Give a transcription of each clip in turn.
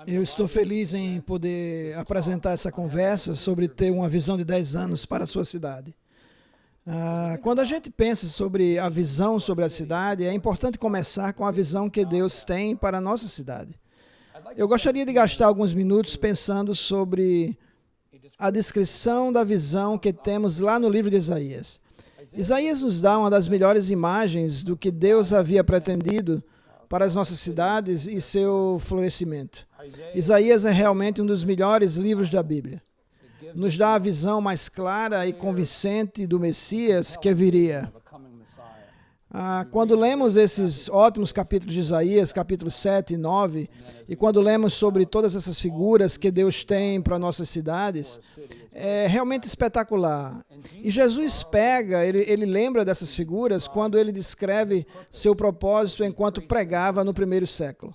Eu estou feliz em poder apresentar essa conversa sobre ter uma visão de 10 anos para a sua cidade. Quando a gente pensa sobre a visão sobre a cidade, é importante começar com a visão que Deus tem para a nossa cidade. Eu gostaria de gastar alguns minutos pensando sobre a descrição da visão que temos lá no livro de Isaías. Isaías nos dá uma das melhores imagens do que Deus havia pretendido para as nossas cidades e seu florescimento. Isaías é realmente um dos melhores livros da Bíblia. Nos dá a visão mais clara e convincente do Messias que viria. Quando lemos esses ótimos capítulos de Isaías, capítulos 7 e 9, e quando lemos sobre todas essas figuras que Deus tem para nossas cidades, é realmente espetacular. E Jesus ele lembra dessas figuras quando ele descreve seu propósito enquanto pregava no primeiro século.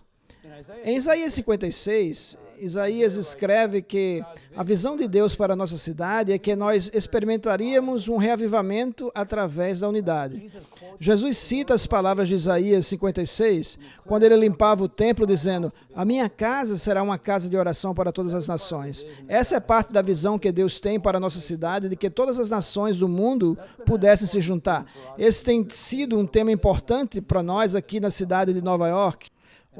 Em Isaías 56, Isaías escreve que a visão de Deus para a nossa cidade é que nós experimentaríamos um reavivamento através da unidade. Jesus cita as palavras de Isaías 56, quando ele limpava o templo, dizendo: "A minha casa será uma casa de oração para todas as nações." Essa é parte da visão que Deus tem para a nossa cidade, de que todas as nações do mundo pudessem se juntar. Esse tem sido um tema importante para nós aqui na cidade de Nova York,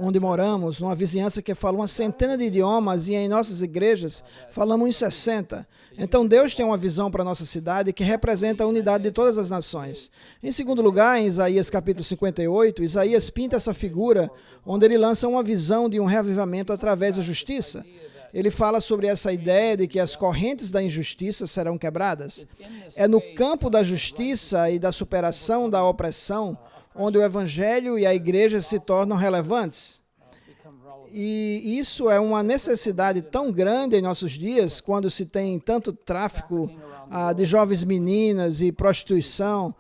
onde moramos, numa vizinhança que fala uma centena de idiomas e em nossas igrejas falamos uns 60. Então Deus tem uma visão para a nossa cidade que representa a unidade de todas as nações. Em segundo lugar, em Isaías capítulo 58, Isaías pinta essa figura onde ele lança uma visão de um reavivamento através da justiça. Ele fala sobre essa ideia de que as correntes da injustiça serão quebradas. É no campo da justiça e da superação da opressão onde o Evangelho e a Igreja se tornam relevantes. E isso é uma necessidade tão grande em nossos dias, quando se tem tanto tráfico de jovens meninas e prostituição,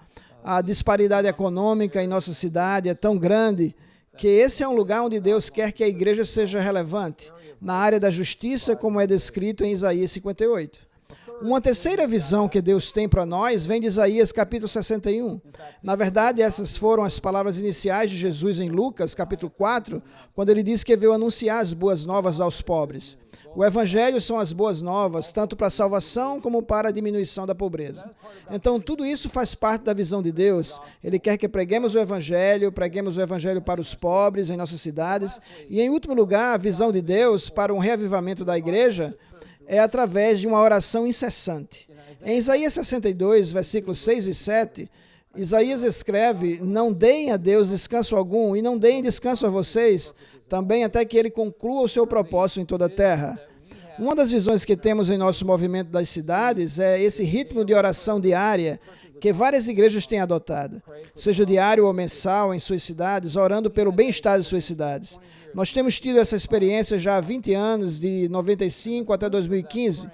a disparidade econômica em nossa cidade é tão grande, que esse é um lugar onde Deus quer que a Igreja seja relevante, na área da justiça, como é descrito em Isaías 58. Uma terceira visão que Deus tem para nós vem de Isaías capítulo 61. Na verdade, essas foram as palavras iniciais de Jesus em Lucas capítulo 4, quando ele diz que veio anunciar as boas novas aos pobres. O Evangelho são as boas novas, tanto para a salvação como para a diminuição da pobreza. Então, tudo isso faz parte da visão de Deus. Ele quer que preguemos o Evangelho para os pobres em nossas cidades. E, em último lugar, a visão de Deus para um reavivamento da igreja é através de uma oração incessante. Em Isaías 62, versículos 6 e 7, Isaías escreve: "Não deem a Deus descanso algum, e não deem descanso a vocês, também até que Ele conclua o seu propósito em toda a terra." Uma das visões que temos em nosso movimento das cidades é esse ritmo de oração diária que várias igrejas têm adotado, seja diário ou mensal em suas cidades, orando pelo bem-estar de suas cidades. Nós temos tido essa experiência já há 20 anos, de 95 até 2015,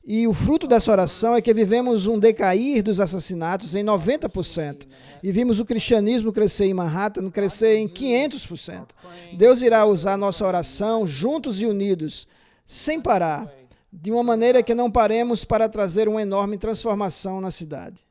e o fruto dessa oração é que vivemos um decair dos assassinatos em 90%, e vimos o cristianismo crescer em Manhattan, crescer em 500%. Deus irá usar nossa oração juntos e unidos, sem parar, de uma maneira que não paremos para trazer uma enorme transformação na cidade.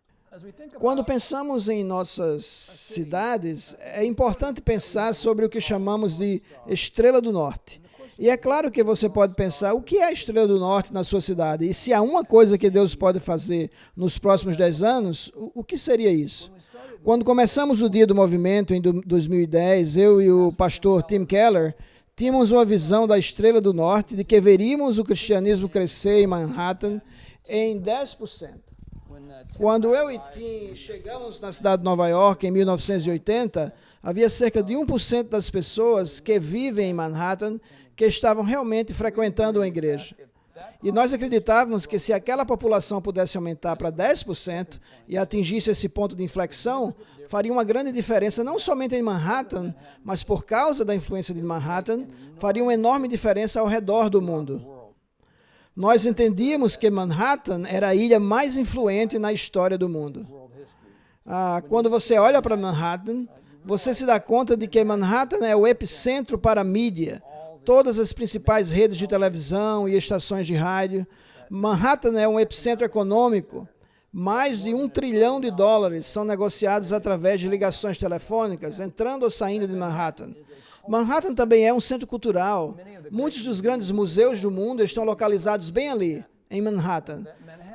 Quando pensamos em nossas cidades, é importante pensar sobre o que chamamos de Estrela do Norte. E é claro que você pode pensar: o que é a Estrela do Norte na sua cidade? E se há uma coisa que Deus pode fazer nos próximos 10 anos, o que seria isso? Quando começamos o Dia do Movimento, em 2010, eu e o pastor Tim Keller tínhamos uma visão da Estrela do Norte de que veríamos o cristianismo crescer em Manhattan em 10%. Quando eu e Tim chegamos na cidade de Nova York em 1980, havia cerca de 1% das pessoas que vivem em Manhattan que estavam realmente frequentando a igreja. E nós acreditávamos que se aquela população pudesse aumentar para 10% e atingisse esse ponto de inflexão, faria uma grande diferença não somente em Manhattan, mas por causa da influência de Manhattan, faria uma enorme diferença ao redor do mundo. Nós entendíamos que Manhattan era a ilha mais influente na história do mundo. Quando você olha para Manhattan, você se dá conta de que Manhattan é o epicentro para a mídia. Todas as principais redes de televisão e estações de rádio. Manhattan é um epicentro econômico. Mais de $1 trilhão são negociados através de ligações telefônicas, entrando ou saindo de Manhattan. Manhattan também é um centro cultural. Muitos dos grandes museus do mundo estão localizados bem ali, em Manhattan.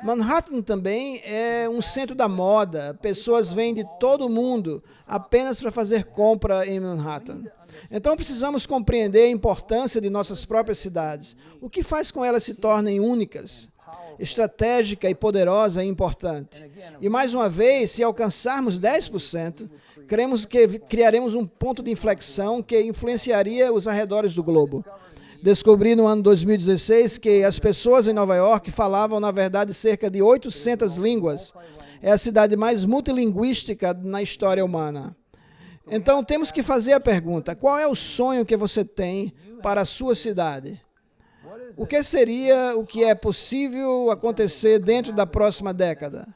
Manhattan também é um centro da moda. Pessoas vêm de todo o mundo apenas para fazer compra em Manhattan. Então precisamos compreender a importância de nossas próprias cidades. O que faz com elas se tornem únicas, estratégica e poderosa e importante. E mais uma vez, se alcançarmos 10%, cremos que criaremos um ponto de inflexão que influenciaria os arredores do globo. Descobri no ano 2016 que as pessoas em Nova York falavam, na verdade, cerca de 800 línguas. É a cidade mais multilinguística na história humana. Então, temos que fazer a pergunta: qual é o sonho que você tem para a sua cidade? O que seria o que é possível acontecer dentro da próxima década?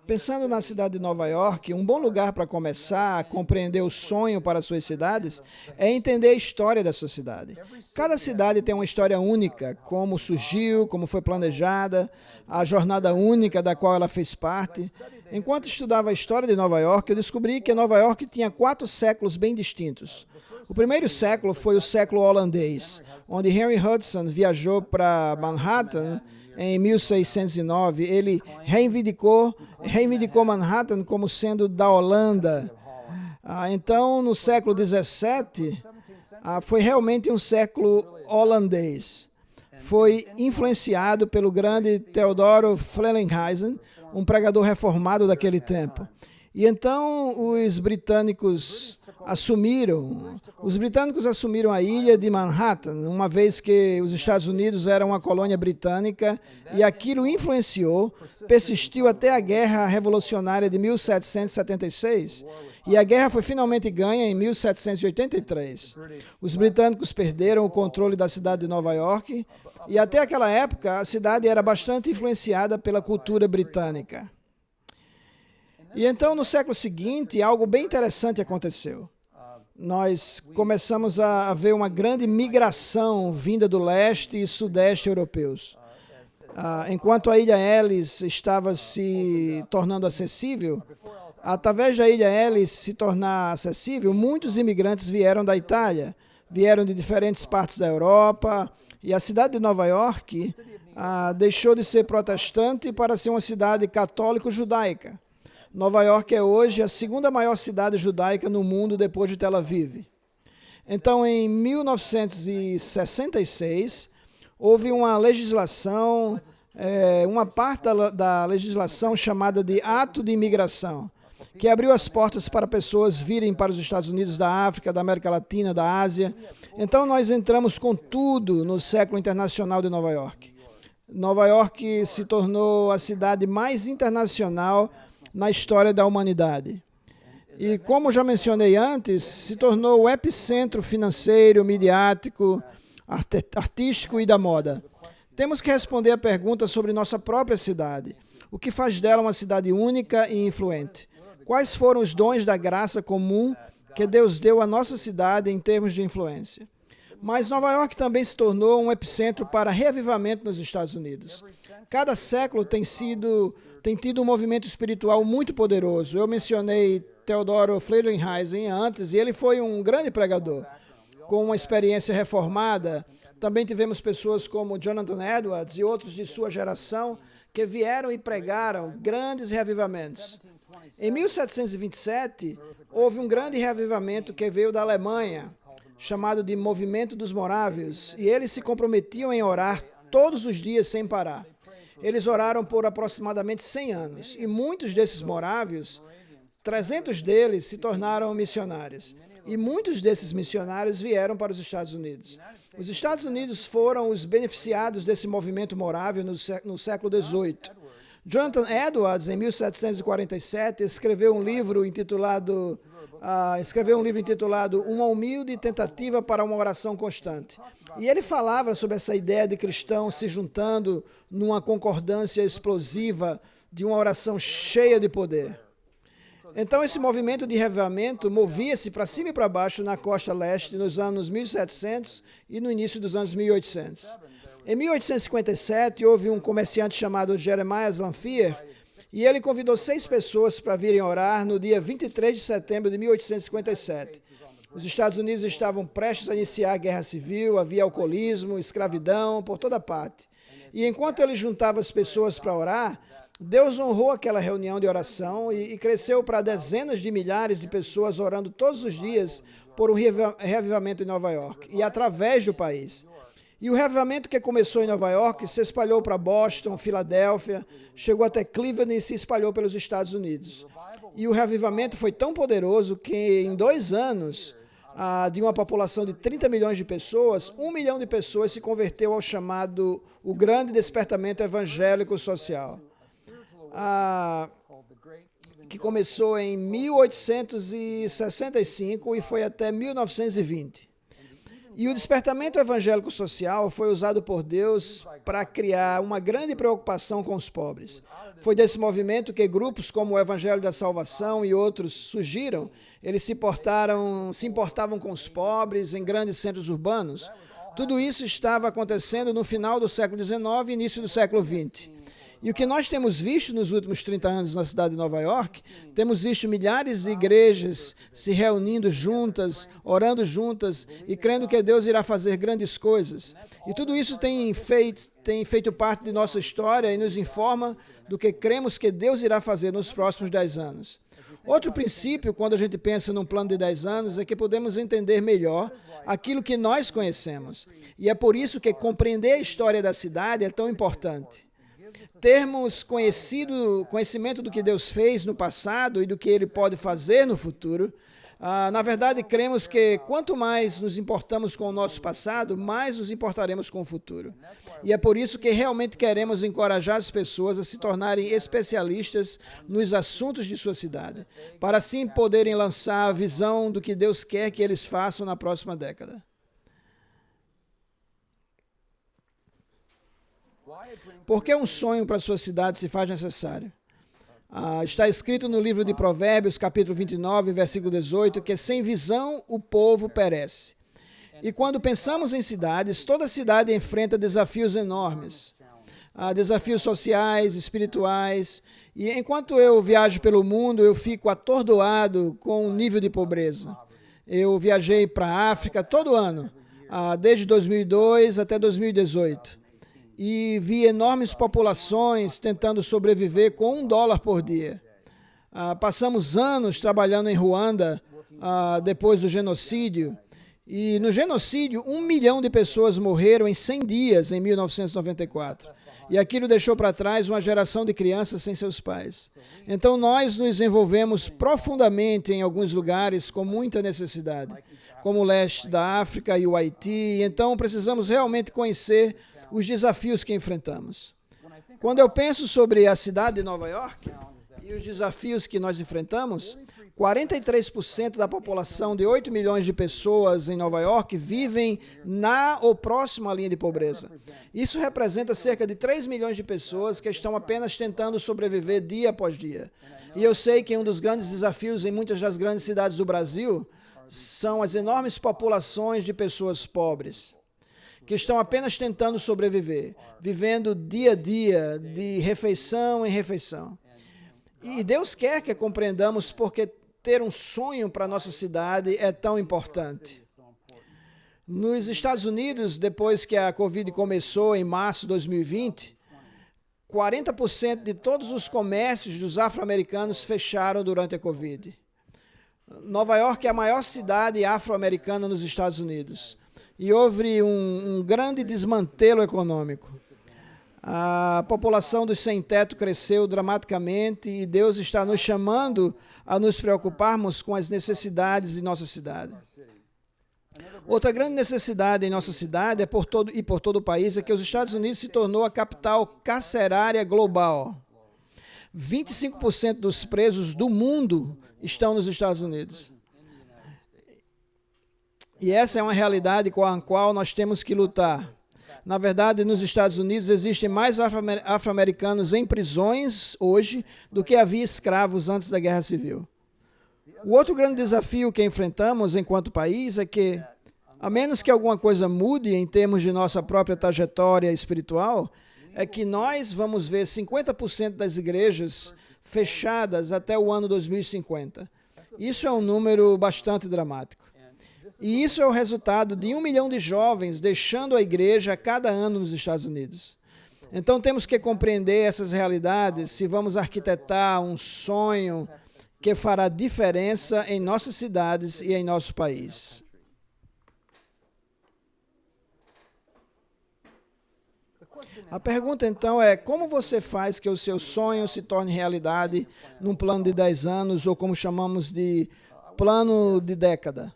Pensando na cidade de Nova York, um bom lugar para começar a compreender o sonho para suas cidades é entender a história da sua cidade. Cada cidade tem uma história única, como surgiu, como foi planejada, a jornada única da qual ela fez parte. Enquanto estudava a história de Nova York, eu descobri que Nova York tinha 4 séculos bem distintos. O primeiro século foi o século holandês, onde Henry Hudson viajou para Manhattan em 1609. Ele reivindicou Manhattan como sendo da Holanda. Então, no século XVII, foi realmente um século holandês. Foi influenciado pelo grande Theodor Frelinghuysen, um pregador reformado daquele tempo. E então os britânicos assumiram a ilha de Manhattan, uma vez que os Estados Unidos eram uma colônia britânica, e aquilo influenciou, persistiu até a Guerra Revolucionária de 1776, e a guerra foi finalmente ganha em 1783. Os britânicos perderam o controle da cidade de Nova York, e até aquela época a cidade era bastante influenciada pela cultura britânica. E então, no século seguinte, algo bem interessante aconteceu. Nós começamos a ver uma grande migração vinda do leste e sudeste europeus. Enquanto a Ilha Ellis estava se tornando acessível, através da Ilha Ellis se tornar acessível, muitos imigrantes vieram da Itália, vieram de diferentes partes da Europa, e a cidade de Nova York deixou de ser protestante para ser uma cidade católico-judaica. Nova York é hoje a segunda maior cidade judaica no mundo depois de Tel Aviv. Então, em 1966, houve uma legislação, uma parte da legislação chamada de Ato de Imigração, que abriu as portas para pessoas virem para os Estados Unidos da África, da América Latina, da Ásia. Então, nós entramos com tudo no século internacional de Nova York. Nova York se tornou a cidade mais internacional na história da humanidade. E, como já mencionei antes, se tornou o epicentro financeiro, midiático, artístico e da moda. Temos que responder a pergunta sobre nossa própria cidade. O que faz dela uma cidade única e influente? Quais foram os dons da graça comum que Deus deu à nossa cidade em termos de influência? Mas Nova York também se tornou um epicentro para reavivamento nos Estados Unidos. Cada século tem tido um movimento espiritual muito poderoso. Eu mencionei Theodor Frelinghuysen antes, e ele foi um grande pregador, com uma experiência reformada. Também tivemos pessoas como Jonathan Edwards e outros de sua geração que vieram e pregaram grandes reavivamentos. Em 1727, houve um grande reavivamento que veio da Alemanha, chamado de Movimento dos Morávios, e eles se comprometiam em orar todos os dias sem parar. Eles oraram por aproximadamente 100 anos, e muitos desses morávios, 300 deles, se tornaram missionários. E muitos desses missionários vieram para os Estados Unidos. Os Estados Unidos foram os beneficiados desse movimento morável no século XVIII. Jonathan Edwards, em 1747, escreveu um livro intitulado Uma Humilde Tentativa para uma Oração Constante. E ele falava sobre essa ideia de cristãos se juntando numa concordância explosiva de uma oração cheia de poder. Então, esse movimento de reavivamento movia-se para cima e para baixo na costa leste nos anos 1700 e no início dos anos 1800. Em 1857, houve um comerciante chamado Jeremiah Lanphier, e ele convidou 6 pessoas para virem orar no dia 23 de setembro de 1857. Os Estados Unidos estavam prestes a iniciar a guerra civil, havia alcoolismo, escravidão por toda parte. E enquanto ele juntava as pessoas para orar, Deus honrou aquela reunião de oração e cresceu para dezenas de milhares de pessoas orando todos os dias por um reavivamento em Nova York e através do país. E o reavivamento que começou em Nova York se espalhou para Boston, Filadélfia, chegou até Cleveland e se espalhou pelos Estados Unidos. E o reavivamento foi tão poderoso que em 2 anos, de uma população de 30 milhões de pessoas, 1 milhão de pessoas se converteu ao chamado o Grande Despertamento Evangélico Social, que começou em 1865 e foi até 1920. E o despertamento evangélico social foi usado por Deus para criar uma grande preocupação com os pobres. Foi desse movimento que grupos como o Evangelho da Salvação e outros surgiram. Eles se importavam com os pobres em grandes centros urbanos. Tudo isso estava acontecendo no final do século XIX e início do século XX. E o que nós temos visto nos últimos 30 anos na cidade de Nova York, temos visto milhares de igrejas se reunindo juntas, orando juntas e crendo que Deus irá fazer grandes coisas. E tudo isso tem feito parte de nossa história e nos informa do que cremos que Deus irá fazer nos próximos 10 anos. Outro princípio, quando a gente pensa num plano de 10 anos, é que podemos entender melhor aquilo que nós conhecemos. E é por isso que compreender a história da cidade é tão importante. Termos conhecimento do que Deus fez no passado e do que Ele pode fazer no futuro, na verdade, cremos que quanto mais nos importamos com o nosso passado, mais nos importaremos com o futuro. E é por isso que realmente queremos encorajar as pessoas a se tornarem especialistas nos assuntos de sua cidade, para assim poderem lançar a visão do que Deus quer que eles façam na próxima década. Por que um sonho para a sua cidade se faz necessário? Está escrito no livro de Provérbios, capítulo 29, versículo 18, que sem visão o povo perece. E quando pensamos em cidades, toda cidade enfrenta desafios enormes. Desafios sociais, espirituais. E enquanto eu viajo pelo mundo, eu fico atordoado com o nível de pobreza. Eu viajei para a África todo ano, desde 2002 até 2018. E vi enormes populações tentando sobreviver com $1 por dia. Passamos anos trabalhando em Ruanda, depois do genocídio, e no genocídio 1 milhão de pessoas morreram em 100 dias em 1994. E aquilo deixou para trás uma geração de crianças sem seus pais. Então nós nos envolvemos profundamente em alguns lugares com muita necessidade, como o leste da África e o Haiti. Então precisamos realmente conhecer os desafios que enfrentamos. Quando eu penso sobre a cidade de Nova York e os desafios que nós enfrentamos, 43% da população de 8 milhões de pessoas em Nova York vivem na ou próximo à linha de pobreza. Isso representa cerca de 3 milhões de pessoas que estão apenas tentando sobreviver dia após dia. E eu sei que um dos grandes desafios em muitas das grandes cidades do Brasil são as enormes populações de pessoas pobres, que estão apenas tentando sobreviver, vivendo dia a dia, de refeição em refeição. E Deus quer que compreendamos porque ter um sonho para a nossa cidade é tão importante. Nos Estados Unidos, depois que a Covid começou em março de 2020, 40% de todos os comércios dos afro-americanos fecharam durante a Covid. Nova York é a maior cidade afro-americana nos Estados Unidos. E houve um grande desmantelo econômico. A população dos sem-teto cresceu dramaticamente e Deus está nos chamando a nos preocuparmos com as necessidades de nossa cidade. Outra grande necessidade em nossa cidade por todo o país é que os Estados Unidos se tornou a capital carcerária global. 25% dos presos do mundo estão nos Estados Unidos. E essa é uma realidade com a qual nós temos que lutar. Na verdade, nos Estados Unidos existem mais afro-americanos em prisões hoje do que havia escravos antes da Guerra Civil. O outro grande desafio que enfrentamos enquanto país é que A menos que alguma coisa mude em termos de nossa própria trajetória espiritual, é que nós vamos ver 50% das igrejas fechadas até o ano 2050. Isso é um número bastante dramático. E isso é o resultado de 1 milhão de jovens deixando a igreja a cada ano nos Estados Unidos. Então temos que compreender essas realidades se vamos arquitetar um sonho que fará diferença em nossas cidades e em nosso país. A pergunta então é, como você faz que o seu sonho se torne realidade num plano de 10 anos, ou como chamamos de plano de década?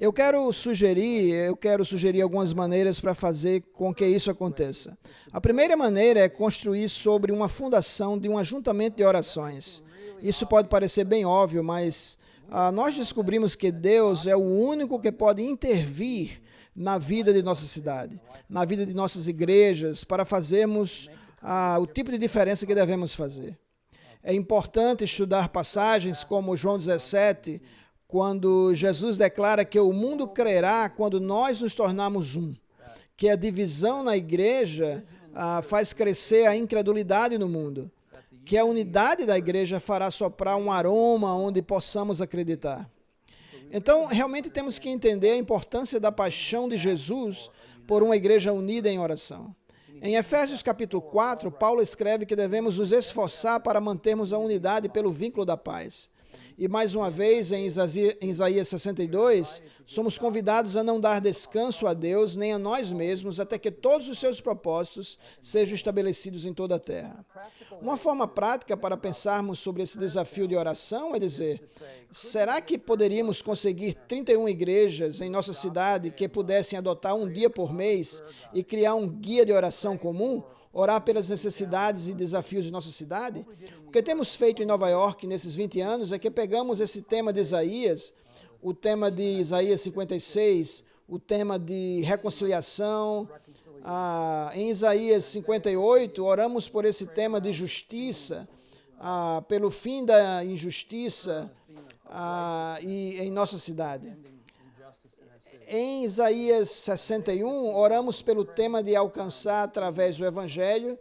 Eu quero sugerir algumas maneiras para fazer com que isso aconteça. A primeira maneira é construir sobre uma fundação de um ajuntamento de orações. Isso pode parecer bem óbvio, mas nós descobrimos que Deus é o único que pode intervir na vida de nossa cidade, na vida de nossas igrejas, para fazermos o tipo de diferença que devemos fazer. É importante estudar passagens como João 17, quando Jesus declara que o mundo crerá quando nós nos tornarmos um, que a divisão na igreja faz crescer a incredulidade no mundo, que a unidade da igreja fará soprar um aroma onde possamos acreditar. Então, realmente temos que entender a importância da paixão de Jesus por uma igreja unida em oração. Em Efésios capítulo 4, Paulo escreve que devemos nos esforçar para mantermos a unidade pelo vínculo da paz. E mais uma vez, em Isaías 62, somos convidados a não dar descanso a Deus nem a nós mesmos até que todos os seus propósitos sejam estabelecidos em toda a terra. Uma forma prática para pensarmos sobre esse desafio de oração é dizer, será que poderíamos conseguir 31 igrejas em nossa cidade que pudessem adotar um dia por mês e criar um guia de oração comum? Orar pelas necessidades e desafios de nossa cidade? O que temos feito em Nova York nesses 20 anos é que pegamos esse tema de Isaías, o tema de Isaías 56, o tema de reconciliação. Em Isaías 58, oramos por esse tema de justiça, pelo fim da injustiça e em nossa cidade. Em Isaías 61, oramos pelo tema de alcançar através do Evangelho,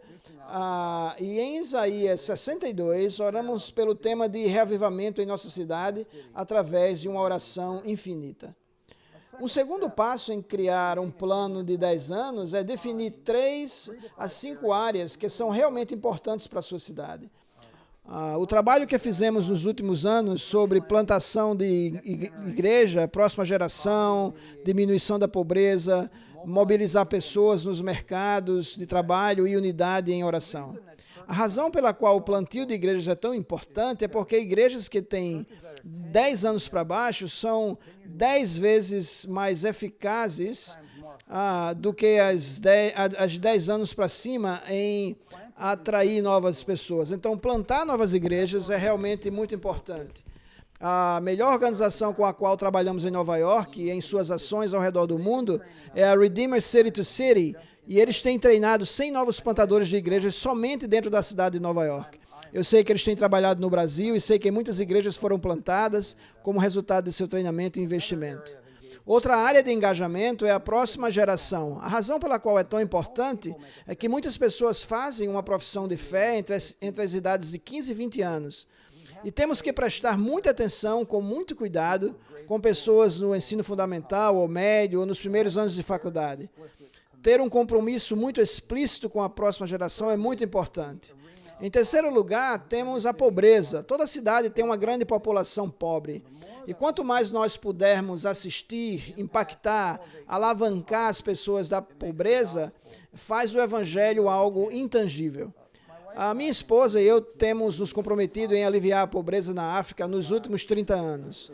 e em Isaías 62, oramos pelo tema de reavivamento em nossa cidade através de uma oração infinita. Um segundo passo em criar um plano de 10 anos é definir 3 a 5 áreas que são realmente importantes para a sua cidade. O trabalho que fizemos nos últimos anos sobre plantação de igreja, próxima geração, diminuição da pobreza, mobilizar pessoas nos mercados de trabalho e unidade em oração. A razão pela qual o plantio de igrejas é tão importante é porque igrejas que têm 10 anos para baixo são 10 vezes mais eficazes do que as 10 anos para cima em atrair novas pessoas. Então, plantar novas igrejas é realmente muito importante. A melhor organização com a qual trabalhamos em Nova York e em suas ações ao redor do mundo é a Redeemer City to City, e eles têm treinado 100 novos plantadores de igrejas somente dentro da cidade de Nova York. Eu sei que eles têm trabalhado no Brasil e sei que muitas igrejas foram plantadas como resultado de seu treinamento e investimento. Outra área de engajamento é a próxima geração. A razão pela qual é tão importante é que muitas pessoas fazem uma profissão de fé entre as idades de 15 e 20 anos. E temos que prestar muita atenção, com muito cuidado, com pessoas no ensino fundamental ou médio ou nos primeiros anos de faculdade. Ter um compromisso muito explícito com a próxima geração é muito importante. Em terceiro lugar, temos a pobreza. Toda cidade tem uma grande população pobre. E quanto mais nós pudermos assistir, impactar, alavancar as pessoas da pobreza, faz do Evangelho algo intangível. A minha esposa e eu temos nos comprometido em aliviar a pobreza na África nos últimos 30 anos.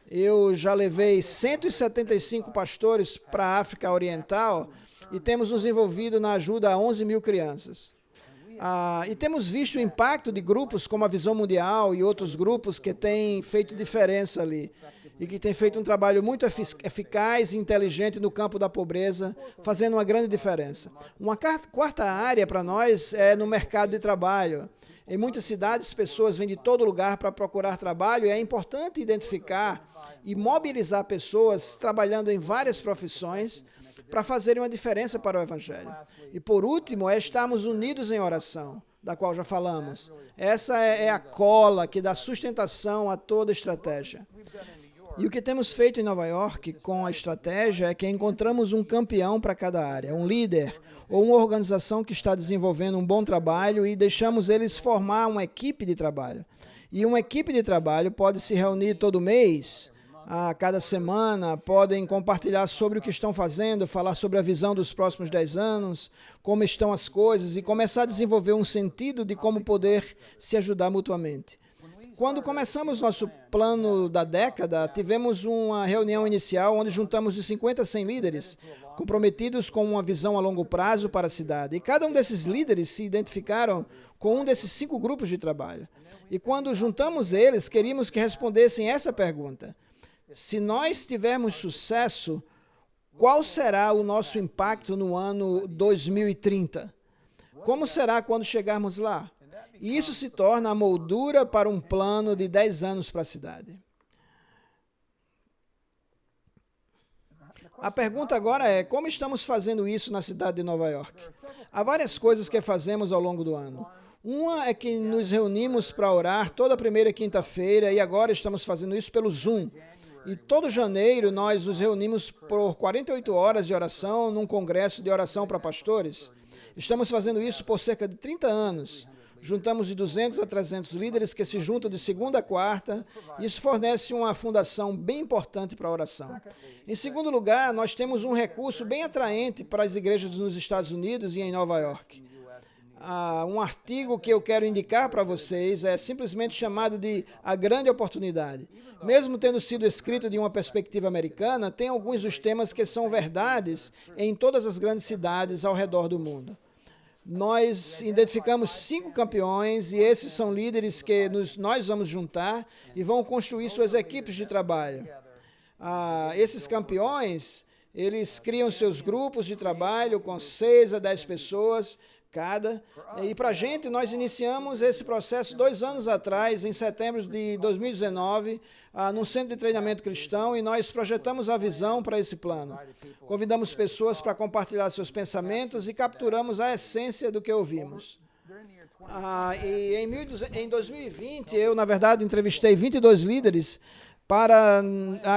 Eu já levei 175 pastores para a África Oriental e temos nos envolvido na ajuda a 11 mil crianças. E temos visto o impacto de grupos como a Visão Mundial e outros grupos que têm feito diferença ali. e que tem feito um trabalho muito eficaz e inteligente no campo da pobreza, fazendo uma grande diferença. Uma quarta área para nós é no mercado de trabalho. Em muitas cidades, pessoas vêm de todo lugar para procurar trabalho e é importante identificar e mobilizar pessoas trabalhando em várias profissões para fazerem uma diferença para o Evangelho. E por último, é estarmos unidos em oração, da qual já falamos. Essa é a cola que dá sustentação a toda estratégia. E o que temos feito em Nova York com a estratégia é que encontramos um campeão para cada área, um líder ou uma organização que está desenvolvendo um bom trabalho e deixamos eles formar uma equipe de trabalho. E uma equipe de trabalho pode se reunir todo mês, a cada semana, podem compartilhar sobre o que estão fazendo, falar sobre a visão dos próximos 10 anos, como estão as coisas e começar a desenvolver um sentido de como poder se ajudar mutuamente. Quando começamos nosso plano da década, tivemos uma reunião inicial onde juntamos de 50 a 100 líderes comprometidos com uma visão a longo prazo para a cidade. E cada um desses líderes se identificaram com um desses 5 grupos de trabalho. E quando juntamos eles, queríamos que respondessem essa pergunta: se nós tivermos sucesso, qual será o nosso impacto no ano 2030? Como será quando chegarmos lá? E isso se torna a moldura para um plano de 10 anos para a cidade. A pergunta agora é, como estamos fazendo isso na cidade de Nova York? Há várias coisas que fazemos ao longo do ano. Uma é que nos reunimos para orar toda primeira quinta-feira e agora estamos fazendo isso pelo Zoom. E todo janeiro nós nos reunimos por 48 horas de oração num congresso de oração para pastores. Estamos fazendo isso por cerca de 30 anos. Juntamos de 200 a 300 líderes que se juntam de segunda a quarta. Isso fornece uma fundação bem importante para a oração. Em segundo lugar, nós temos um recurso bem atraente para as igrejas nos Estados Unidos e em Nova York. Um artigo que eu quero indicar para vocês é simplesmente chamado de A Grande Oportunidade. Mesmo tendo sido escrito de uma perspectiva americana, tem alguns dos temas que são verdades em todas as grandes cidades ao redor do mundo. Nós identificamos 5 campeões e esses são líderes que nós vamos juntar e vão construir suas equipes de trabalho. Esses campeões, eles criam seus grupos de trabalho com 6 a 10 pessoas cada. E para a gente, nós iniciamos esse processo 2 anos atrás, em setembro de 2019, num centro de treinamento cristão, e nós projetamos a visão para esse plano. Convidamos pessoas para compartilhar seus pensamentos e capturamos a essência do que ouvimos. E em 2020, eu, na verdade, entrevistei 22 líderes para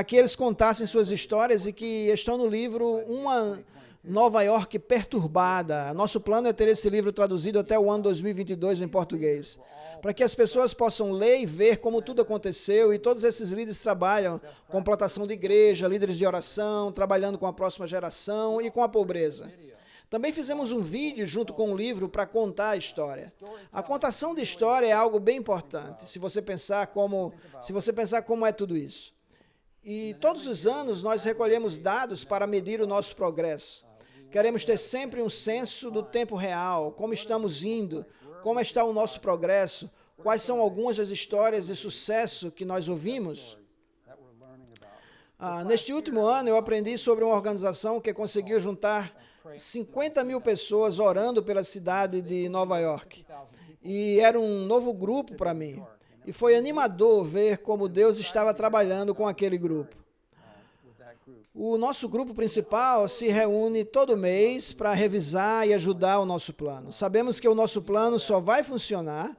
que eles contassem suas histórias e que estão no livro Uma Nova York Perturbada. Nosso plano é ter esse livro traduzido até o ano 2022 em português, para que as pessoas possam ler e ver como tudo aconteceu, e todos esses líderes trabalham com plantação de igreja, líderes de oração, trabalhando com a próxima geração e com a pobreza. Também fizemos um vídeo junto com o livro para contar a história. A contação de história é algo bem importante, se você pensar como é tudo isso. E todos os anos nós recolhemos dados para medir o nosso progresso. Queremos ter sempre um senso do tempo real, como estamos indo, como está o nosso progresso, quais são algumas das histórias de sucesso que nós ouvimos. Neste último ano, eu aprendi sobre uma organização que conseguiu juntar 50 mil pessoas orando pela cidade de Nova York. E era um novo grupo para mim. E foi animador ver como Deus estava trabalhando com aquele grupo. O nosso grupo principal se reúne todo mês para revisar e ajudar o nosso plano. Sabemos que o nosso plano só vai funcionar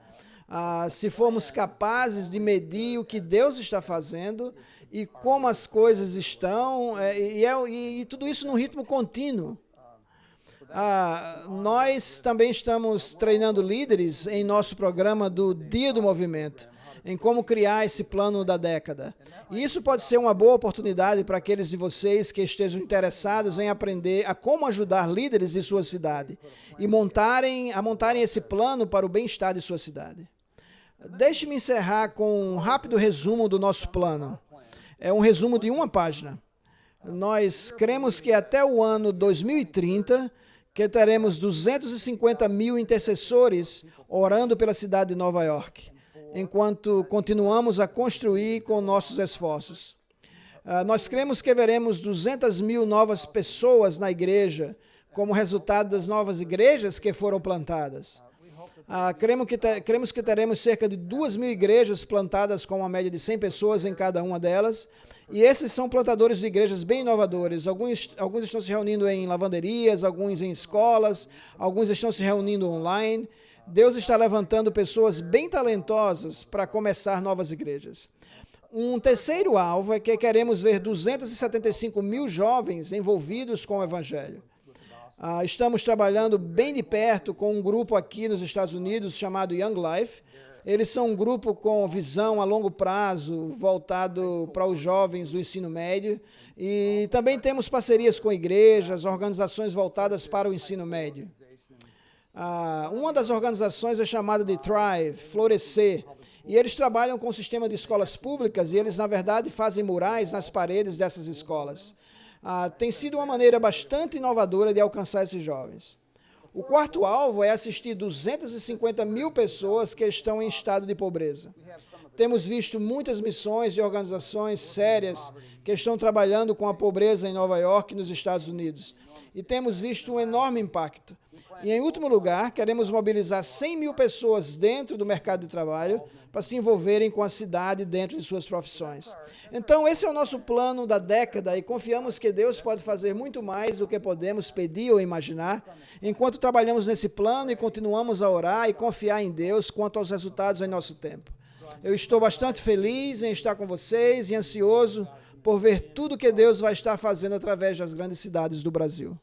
se formos capazes de medir o que Deus está fazendo e como as coisas estão, e tudo isso num ritmo contínuo. Nós também estamos treinando líderes em nosso programa do Dia do Movimento, em como criar esse plano da década. E isso pode ser uma boa oportunidade para aqueles de vocês que estejam interessados em aprender a como ajudar líderes de sua cidade e montarem esse plano para o bem-estar de sua cidade. Deixe-me encerrar com um rápido resumo do nosso plano. É um resumo de uma página. Nós cremos que até o ano 2030, que teremos 250 mil intercessores orando pela cidade de Nova York, enquanto continuamos a construir com nossos esforços. Nós cremos que veremos 200 mil novas pessoas na igreja como resultado das novas igrejas que foram plantadas. Cremos que teremos cerca de 2.000 igrejas plantadas com uma média de 100 pessoas em cada uma delas. E esses são plantadores de igrejas bem inovadores. Alguns estão se reunindo em lavanderias, alguns em escolas, alguns estão se reunindo online. Deus está levantando pessoas bem talentosas para começar novas igrejas. Um terceiro alvo é que queremos ver 275 mil jovens envolvidos com o Evangelho. Estamos trabalhando bem de perto com um grupo aqui nos Estados Unidos chamado Young Life. Eles são um grupo com visão a longo prazo, voltado para os jovens do ensino médio. E também temos parcerias com igrejas, organizações voltadas para o ensino médio. Uma das organizações é chamada de Thrive, Florescer. E eles trabalham com o sistema de escolas públicas e eles, na verdade, fazem murais nas paredes dessas escolas. Tem sido uma maneira bastante inovadora de alcançar esses jovens. O quarto alvo é assistir 250 mil pessoas que estão em estado de pobreza. Temos visto muitas missões e organizações sérias que estão trabalhando com a pobreza em Nova York e nos Estados Unidos. E temos visto um enorme impacto. E, em último lugar, queremos mobilizar 100 mil pessoas dentro do mercado de trabalho para se envolverem com a cidade dentro de suas profissões. Então, esse é o nosso plano da década e confiamos que Deus pode fazer muito mais do que podemos pedir ou imaginar, enquanto trabalhamos nesse plano e continuamos a orar e confiar em Deus quanto aos resultados em nosso tempo. Eu estou bastante feliz em estar com vocês e ansioso por ver tudo que Deus vai estar fazendo através das grandes cidades do Brasil.